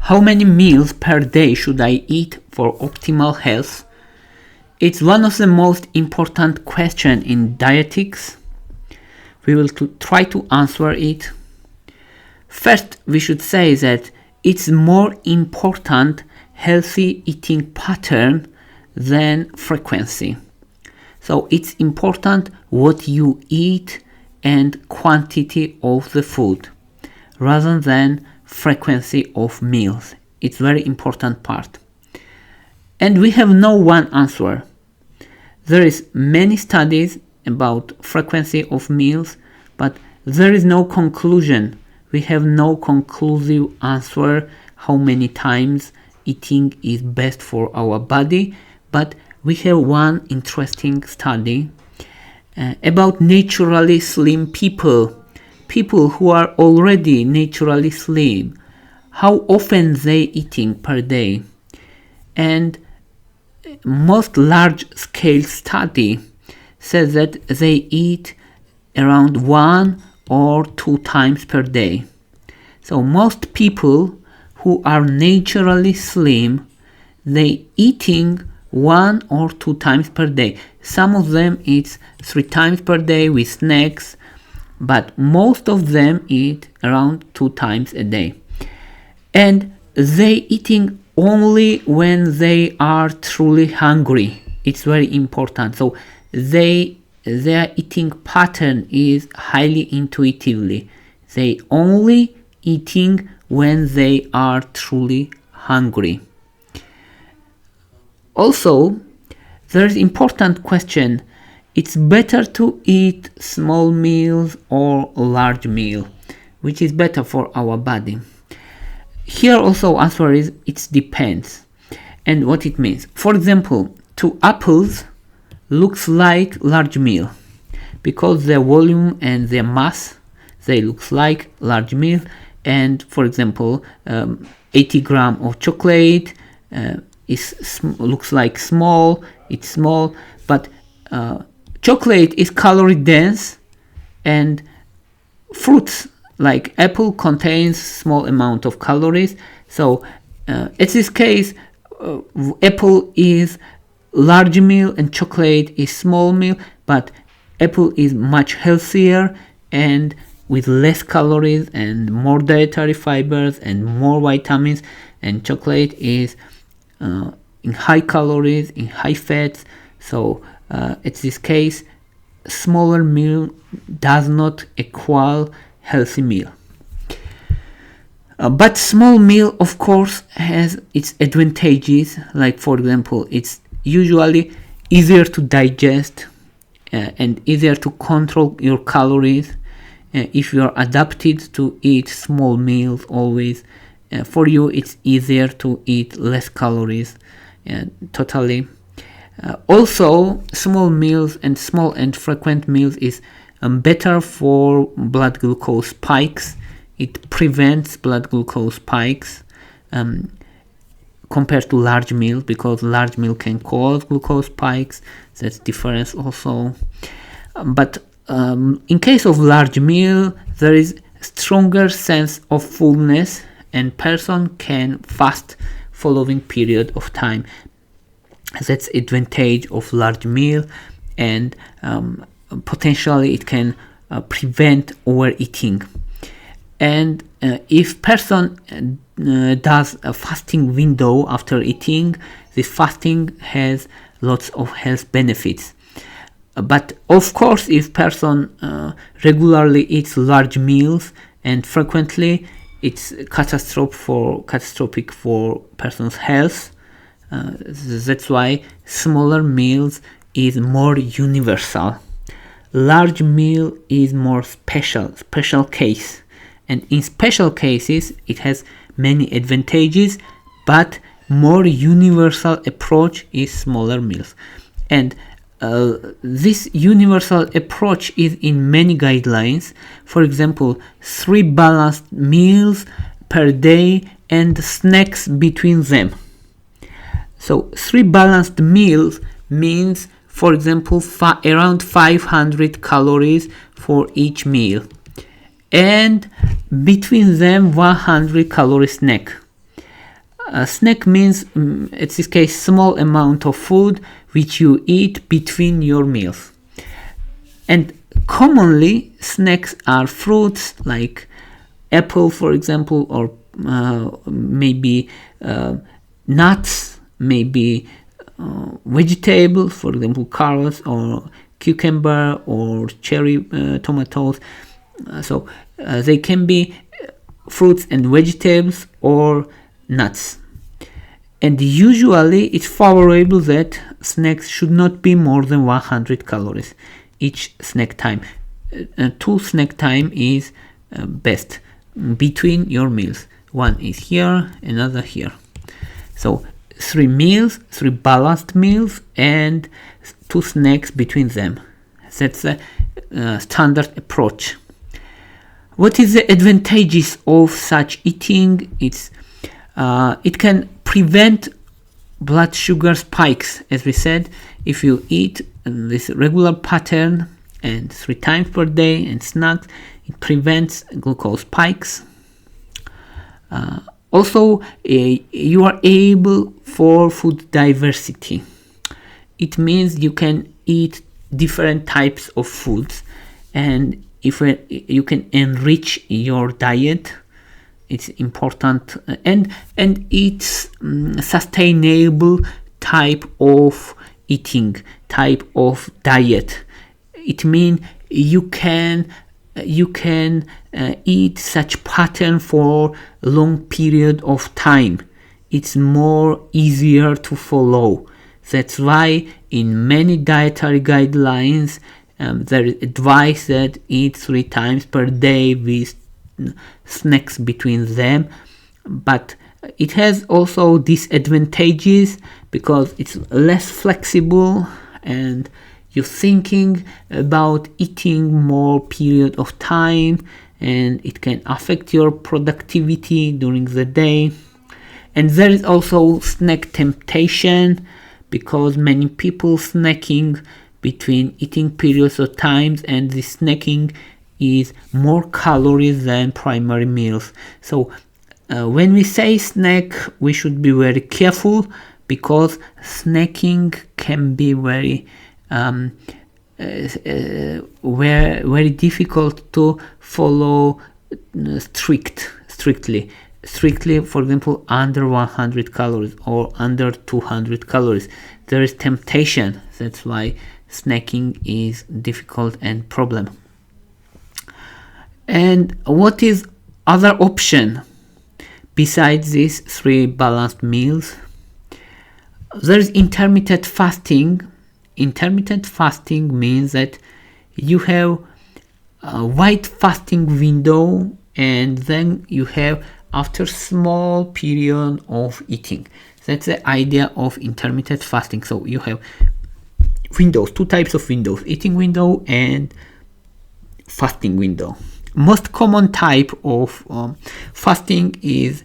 How many meals per day should I eat for optimal health? It's one of the most important questions in dietetics. We will try to answer it. First, we should say that it's more important healthy eating pattern than frequency. So it's important what you eat and quantity of the food rather than frequency of meals. It's very important part. And we have no one answer. There is many studies about frequency of meals, but there is no conclusion. We have no conclusive answer how many times eating is best for our body, but we have one interesting study about naturally slim people who are already naturally slim, how often they eating per day. And most large scale study says that they eat around 1 or 2 times per day. So most people who are naturally slim, they eating 1 or 2 times per day. Some of them eat 3 times per day with snacks, but most of them eat around 2 times a day. And they eating only when they are truly hungry. It's very important. So their eating pattern is highly intuitively. They only eating when they are truly hungry. Also, there's important question. It's better to eat small meals or large meal, which is better for our body. Here also answer is it depends and what it means. For example, 2 apples looks like large meal because their volume and their mass, they looks like large meal. And for example, 80 grams of chocolate looks like small. It's small, but chocolate is calorie dense, and fruits like apple contains small amount of calories. So in this case, apple is large meal and chocolate is small meal, but apple is much healthier and with less calories and more dietary fibers and more vitamins, and chocolate is in high calories, in high fats. So in this case, smaller meal does not equal healthy meal. But small meal, of course, has its advantages. Like for example, it's usually easier to digest and easier to control your calories. If you are adapted to eat small meals always, for you it's easier to eat less calories totally. Also, small meals and small and frequent meals is better for blood glucose spikes. It prevents blood glucose spikes compared to large meal, because large meal can cause glucose spikes. That's difference also. But in case of large meal, there is stronger sense of fullness and person can fast following period of time. That's advantage of large meal, and potentially it can prevent overeating. And if person does a fasting window after eating, this fasting has lots of health benefits. But of course, if person regularly eats large meals and frequently, it's catastrophic for person's health. That's why smaller meals is more universal. Large meal is more special case. And in special cases, it has many advantages, but more universal approach is smaller meals. And this universal approach is in many guidelines. For example, 3 balanced meals per day and snacks between them. So 3 balanced meals means, for example, around 500 calories for each meal, and between them 100 calorie snack. A snack means, in this case, small amount of food which you eat between your meals. And commonly, snacks are fruits like apple, for example, or maybe nuts, maybe vegetables, for example, carrots or cucumber or cherry tomatoes. So they can be fruits and vegetables or nuts. And usually it's favorable that snacks should not be more than 100 calories each snack time. 2 snack time is best between your meals. One is here, another here. So 3 meals, 3 balanced meals, and 2 snacks between them. That's a standard approach. What is the advantages of such eating? It can prevent blood sugar spikes, as we said. If you eat this regular pattern and 3 times per day and snacks, it prevents glucose spikes. Also, you are able for food diversity. It means you can eat different types of foods, and if you can enrich your diet, it's important, and it's sustainable type of eating, type of diet. It means you can eat such pattern for a long period of time. It's more easier to follow. That's why in many dietary guidelines there is advice that eat 3 times per day with snacks between them. But it has also disadvantages because it's less flexible and you're thinking about eating more period of time, and it can affect your productivity during the day. And there is also snack temptation because many people snacking between eating periods of times, and the snacking is more calories than primary meals. So when we say snack, we should be very careful because snacking can be very very difficult to follow strictly. For example, under 100 calories or under 200 calories. There is temptation. That's why snacking is difficult and problem. And what is other option besides these 3 balanced meals? There is intermittent fasting. Intermittent fasting means that you have a wide fasting window, and then you have after small period of eating. That's the idea of intermittent fasting. So you have windows, 2 types of windows: eating window and fasting window. Most common type of fasting is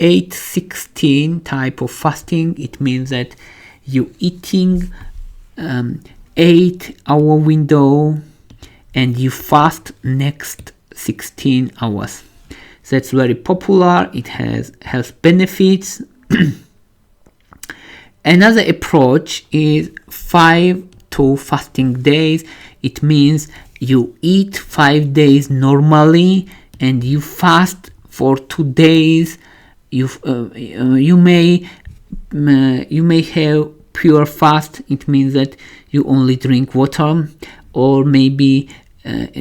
8-16 type of fasting. It means that you eating 8-hour window and you fast next 16 hours. That's very popular. It has health benefits. Another approach is 5 to fasting days. It means you eat 5 days normally and you fast for 2 days. You may have pure fast. It means that you only drink water, or maybe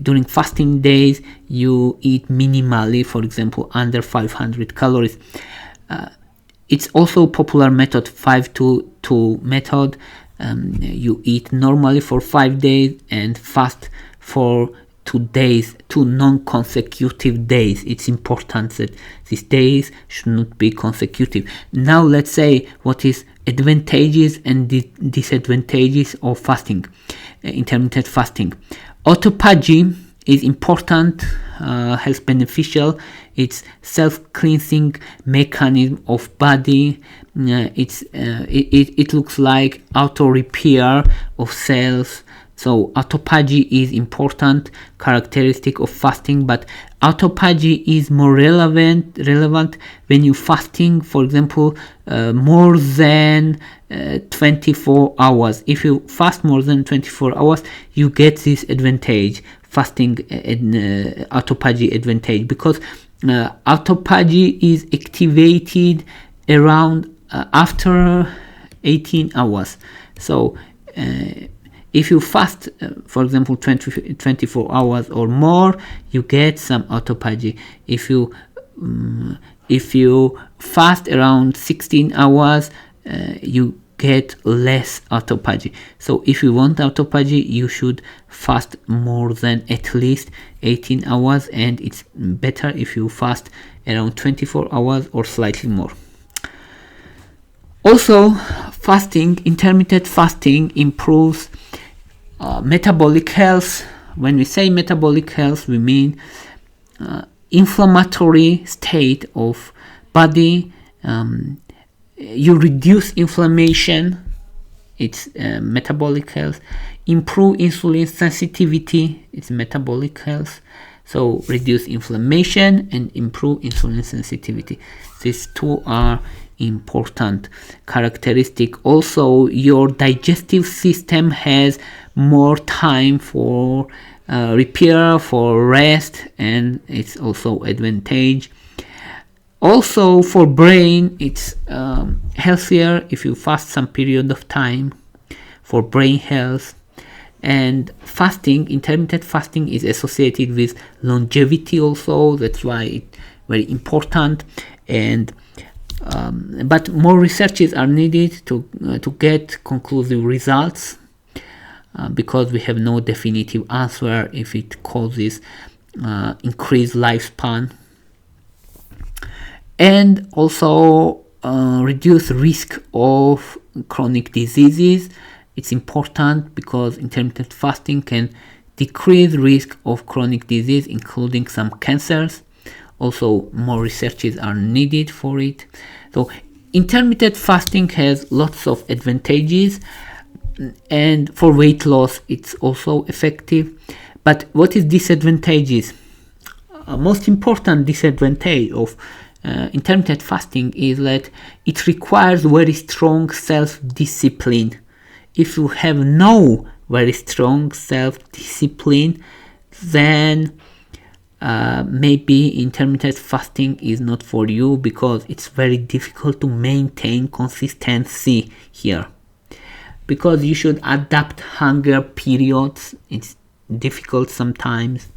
during fasting days you eat minimally, for example under 500 calories. It's also popular method, 5-2 method. You eat normally for 5 days and fast for 2 days, 2 non-consecutive days. It's important that these days should not be consecutive. Now let's say what is advantages and disadvantages of fasting, intermittent fasting. Autophagy is important, health beneficial. It's self-cleansing mechanism of body. It looks like auto repair of cells So autophagy is important characteristic of fasting, but autophagy is more relevant when you fasting, for example, more than 24 hours. If you fast more than 24 hours, you get this advantage, fasting autophagy advantage, because autophagy is activated around after 18 hours. So if you fast, for example, 24 hours or more, you get some autophagy. If you fast around 16 hours, you get less autophagy. So if you want autophagy, you should fast more than at least 18 hours, and it's better if you fast around 24 hours or slightly more. Also, intermittent fasting improves metabolic health. When we say metabolic health, we mean inflammatory state of body. You reduce inflammation, it's metabolic health. Improve insulin sensitivity, it's metabolic health. So reduce inflammation and improve insulin sensitivity. These two are important characteristic. Also, your digestive system has more time for repair, for rest, and it's also advantage. Also, for brain, it's healthier if you fast some period of time for brain health. And intermittent fasting is associated with longevity also. That's why it's very important. And but more researches are needed to get conclusive results, because we have no definitive answer if it causes increased lifespan. And also reduce risk of chronic diseases. It's important because intermittent fasting can decrease risk of chronic disease, including some cancers. Also, more researches are needed for it. So intermittent fasting has lots of advantages, and for weight loss it's also effective. But what is disadvantages? Most important disadvantage of intermittent fasting is that it requires very strong self-discipline. If you have no very strong self-discipline, then maybe intermittent fasting is not for you, because it's very difficult to maintain consistency here, because you should adapt hunger periods. It's difficult sometimes,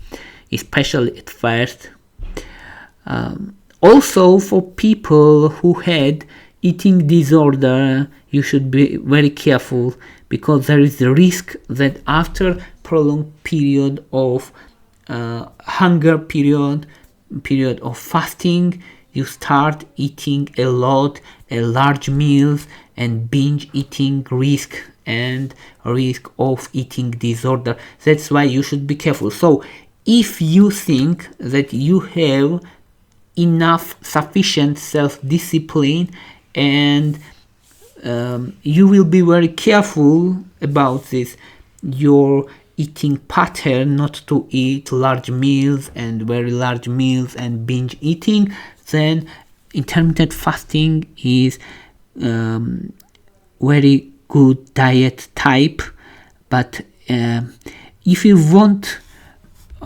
especially at first. Also, for people who had eating disorder, you should be very careful, because there is the risk that after prolonged period of hunger period of fasting, you start eating a lot, large meals, and binge eating risk of eating disorder. That's why you should be careful. So if you think that you have sufficient self-discipline, and you will be very careful about this, your eating pattern, not to eat large meals and very large meals and binge eating, then intermittent fasting is very good diet type. But if you want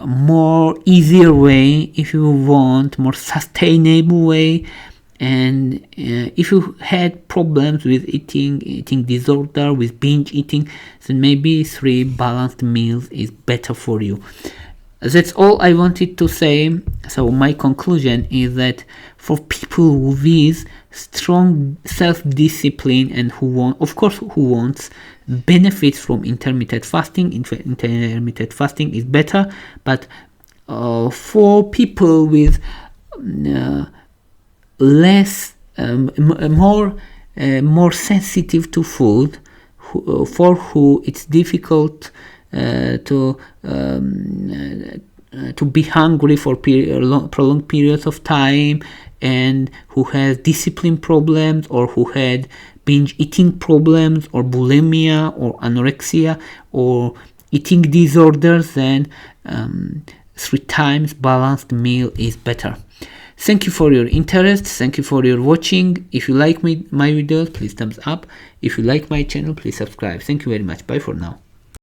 more easier way, if you want more sustainable way, and if you had problems with eating disorder, with binge eating, then maybe 3 balanced meals is better for you. That's all I wanted to say. So my conclusion is that for people with strong self-discipline and who wants benefits from intermittent fasting, intermittent fasting is better. But for people with more sensitive to food, for who it's difficult to be hungry for prolonged periods of time, and who has discipline problems, or who had binge eating problems, or bulimia, or anorexia, or eating disorders, then 3 times balanced meal is better. Thank you for your interest. Thank you for your watching. If you like my videos, please thumbs up. If you like my channel, please subscribe. Thank you very much. Bye for now.